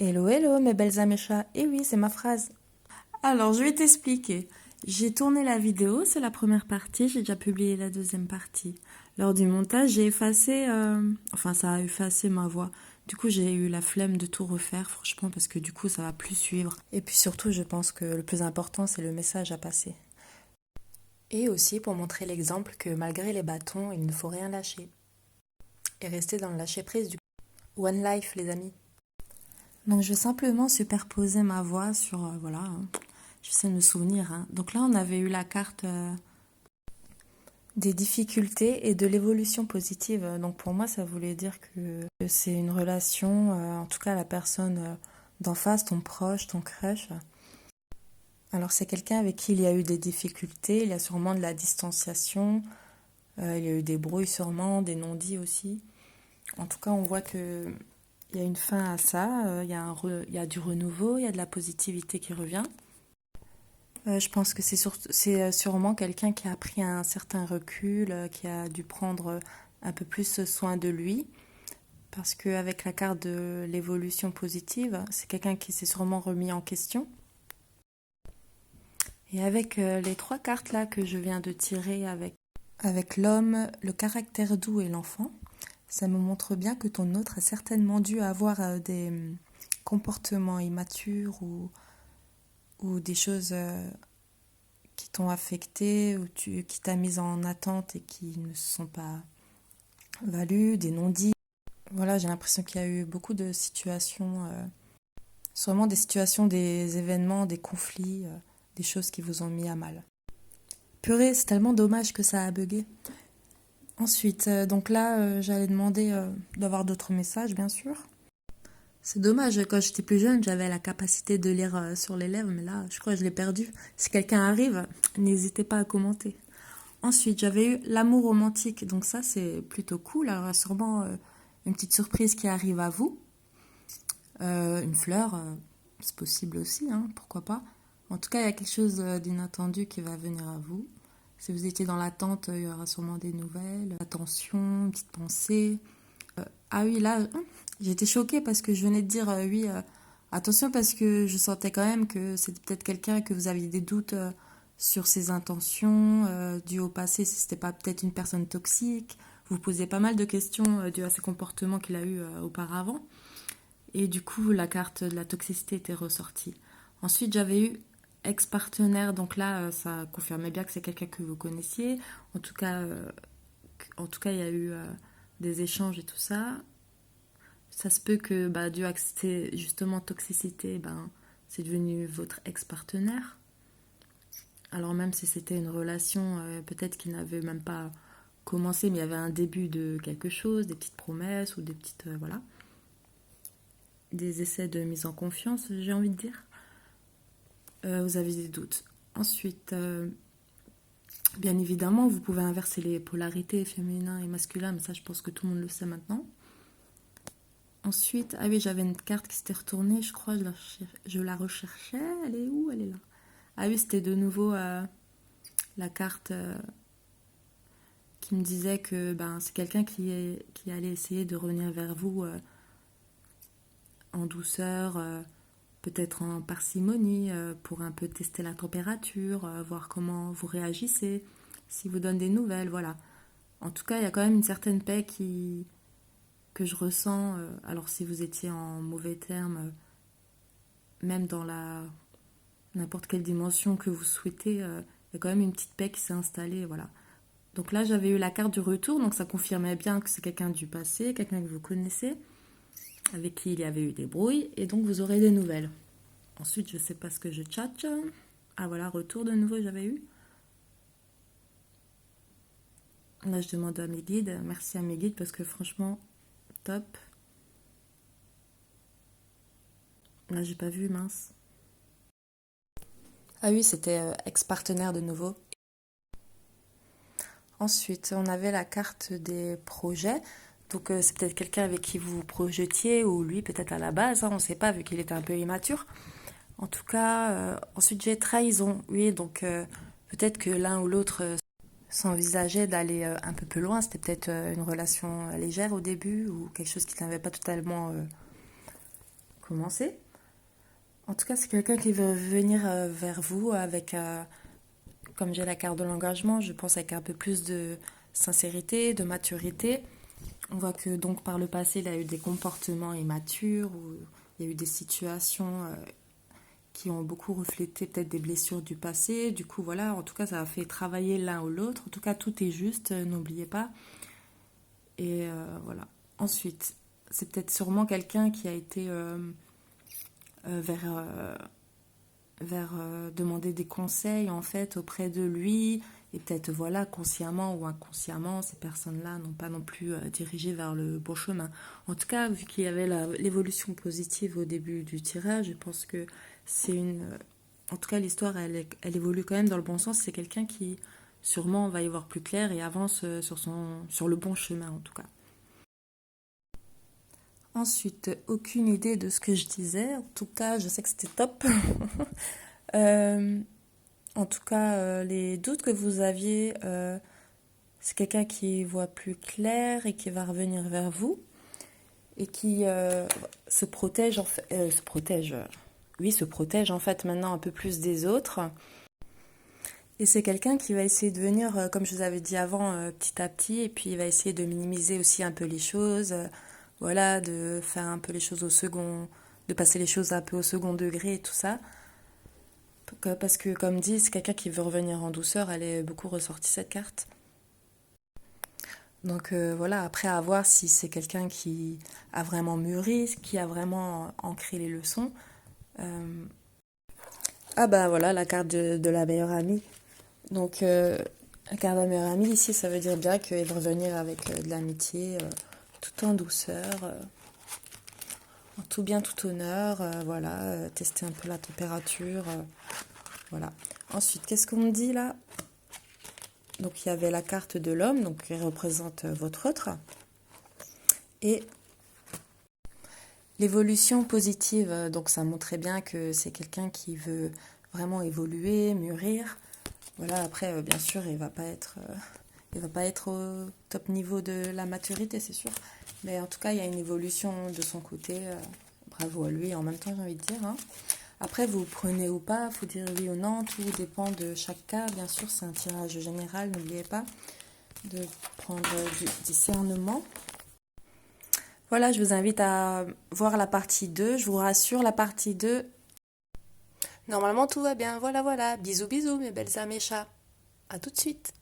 Hello, hello, mes belles améchas. Eh oui, c'est ma phrase. Alors, je vais t'expliquer. J'ai tourné la vidéo, c'est la première partie, j'ai déjà publié la deuxième partie. Lors du montage, j'ai effacé, enfin, ça a effacé ma voix. Du coup, j'ai eu la flemme de tout refaire, franchement, parce que du coup, ça va plus suivre. Et puis surtout, je pense que le plus important, c'est le message à passer. Et aussi pour montrer l'exemple que malgré les bâtons, il ne faut rien lâcher. Et rester dans le lâcher-prise du One Life, les amis. Donc, je vais simplement superposer ma voix sur, voilà, hein. J'essaie de me souvenir, hein. Donc là, on avait eu la carte des difficultés et de l'évolution positive. Donc pour moi, ça voulait dire que c'est une relation, en tout cas la personne d'en face, ton proche, ton crush. Alors c'est quelqu'un avec qui il y a eu des difficultés, il y a sûrement de la distanciation, il y a eu des brouilles sûrement, des non-dits aussi. En tout cas, on voit que il y a une fin à ça, il y a du renouveau, il y a de la positivité qui revient. Je pense que c'est sûrement quelqu'un qui a pris un certain recul, qui a dû prendre un peu plus soin de lui, parce qu'avec la carte de l'évolution positive, c'est quelqu'un qui s'est sûrement remis en question. Et avec les trois cartes là que je viens de tirer avec l'homme, le caractère doux et l'enfant, ça me montre bien que ton autre a certainement dû avoir des comportements immatures ou des choses qui t'ont affecté ou qui t'a mise en attente et qui ne se sont pas values, des non-dits. Voilà, j'ai l'impression qu'il y a eu beaucoup de situations, sûrement des situations, des événements, des conflits, des choses qui vous ont mis à mal. Purée, c'est tellement dommage que ça a bugué. Ensuite, donc là, j'allais demander d'avoir d'autres messages, bien sûr. C'est dommage, quand j'étais plus jeune, j'avais la capacité de lire sur les lèvres, mais là, je crois que je l'ai perdu. Si quelqu'un arrive, n'hésitez pas à commenter. Ensuite, j'avais eu l'amour romantique, donc ça c'est plutôt cool. Alors, il y a sûrement une petite surprise qui arrive à vous. Une fleur, c'est possible aussi, hein, pourquoi pas. En tout cas, il y a quelque chose d'inattendu qui va venir à vous. Si vous étiez dans l'attente, il y aura sûrement des nouvelles. Attention, une petite pensée. Ah oui, là, j'étais choquée parce que je venais de dire oui, attention parce que je sentais quand même que c'était peut-être quelqu'un que vous aviez des doutes sur ses intentions, dues au passé, si c'était pas peut-être une personne toxique. Vous posez pas mal de questions dues à ses comportements qu'il a eu auparavant. Et du coup, la carte de la toxicité était ressortie. Ensuite, j'avais eu ex-partenaire, donc là, ça confirmait bien que c'est quelqu'un que vous connaissiez. En tout cas, il y a eu des échanges et tout ça. Ça se peut que, bah, dû à cette justement toxicité, ben, c'est devenu votre ex-partenaire. Alors même si c'était une relation, peut-être qui n'avait même pas commencé, mais il y avait un début de quelque chose, des petites promesses ou des petites, voilà, des essais de mise en confiance, j'ai envie de dire. Vous avez des doutes. Ensuite, bien évidemment, vous pouvez inverser les polarités féminin et masculin, mais ça, je pense que tout le monde le sait maintenant. Ensuite, ah oui, j'avais une carte qui s'était retournée, je crois, je la recherchais. Elle est où? Elle est là. Ah oui, c'était de nouveau la carte qui me disait que ben, c'est quelqu'un qui allait essayer de revenir vers vous en douceur, peut-être en parcimonie, pour un peu tester la température, voir comment vous réagissez, s'il vous donne des nouvelles, voilà. En tout cas, il y a quand même une certaine paix que je ressens. Alors si vous étiez en mauvais termes, même dans n'importe quelle dimension que vous souhaitez, il y a quand même une petite paix qui s'est installée, voilà. Donc là, j'avais eu la carte du retour, donc ça confirmait bien que c'est quelqu'un du passé, quelqu'un que vous connaissez, avec qui il y avait eu des brouilles, et donc vous aurez des nouvelles. Ensuite, je sais pas ce que je tchatche. Ah voilà, retour de nouveau, j'avais eu. Là, je demande à mes guides. Merci à mes guides parce que franchement, top. Là, j'ai pas vu, mince. Ah oui, c'était ex-partenaire de nouveau. Ensuite, on avait la carte des projets. Donc, c'est peut-être quelqu'un avec qui vous vous projetiez, ou lui, peut-être à la base, hein, on ne sait pas, vu qu'il était un peu immature. En tout cas, ensuite, j'ai trahison. Oui, donc peut-être que l'un ou l'autre s'envisageait d'aller un peu plus loin. C'était peut-être une relation légère au début, ou quelque chose qui n'avait pas totalement commencer. En tout cas, c'est quelqu'un qui veut venir vers vous avec, comme j'ai la carte de l'engagement, je pense avec un peu plus de sincérité, de maturité. On voit que donc par le passé, il a eu des comportements immatures, ou il y a eu des situations qui ont beaucoup reflété peut-être des blessures du passé. Du coup, voilà, en tout cas, ça a fait travailler l'un ou l'autre. En tout cas, tout est juste, n'oubliez pas. Et voilà. Ensuite, c'est peut-être sûrement quelqu'un qui a été vers, demander des conseils en fait auprès de lui. Et peut-être, voilà, consciemment ou inconsciemment, ces personnes-là n'ont pas non plus dirigé vers le bon chemin. En tout cas, vu qu'il y avait l'évolution positive au début du tirage, je pense que c'est une... En tout cas, l'histoire, elle évolue quand même dans le bon sens. C'est quelqu'un qui, sûrement, va y voir plus clair et avance sur le bon chemin, en tout cas. Ensuite, aucune idée de ce que je disais. En tout cas, je sais que c'était top. Euh, En tout cas, les doutes que vous aviez, c'est quelqu'un qui voit plus clair et qui va revenir vers vous et qui se protège, se protège en fait maintenant un peu plus des autres. Et c'est quelqu'un qui va essayer de venir, comme je vous avais dit avant, petit à petit, et puis il va essayer de minimiser aussi un peu les choses, voilà, de faire un peu les choses au second, de passer les choses un peu au second degré et tout ça. Parce que, comme dit, c'est quelqu'un qui veut revenir en douceur. Elle est beaucoup ressortie cette carte. Donc voilà, après à voir si c'est quelqu'un qui a vraiment mûri, qui a vraiment ancré les leçons. Euh, Ah bah voilà, la carte de la meilleure amie. Donc la carte de la meilleure amie, ici, ça veut dire bien qu'elle va revenir avec de l'amitié, tout en douceur, en tout bien, tout honneur, voilà, tester un peu la température, voilà. Ensuite, qu'est-ce qu'on me dit là? Donc il y avait la carte de l'homme, donc qui représente votre autre, et l'évolution positive. Donc ça montrait bien que c'est quelqu'un qui veut vraiment évoluer, mûrir. Voilà, après bien sûr il va pas être au top niveau de la maturité, c'est sûr, mais en tout cas il y a une évolution de son côté. Bravo à lui. En même temps j'ai envie de dire, hein. Après, vous prenez ou pas, il faut dire oui ou non, tout dépend de chaque cas. Bien sûr, c'est un tirage général, n'oubliez pas de prendre du discernement. Voilà, je vous invite à voir la partie 2. Je vous rassure, la partie 2. Normalement, tout va bien. Voilà, voilà. Bisous, bisous, mes belles améchas. À tout de suite.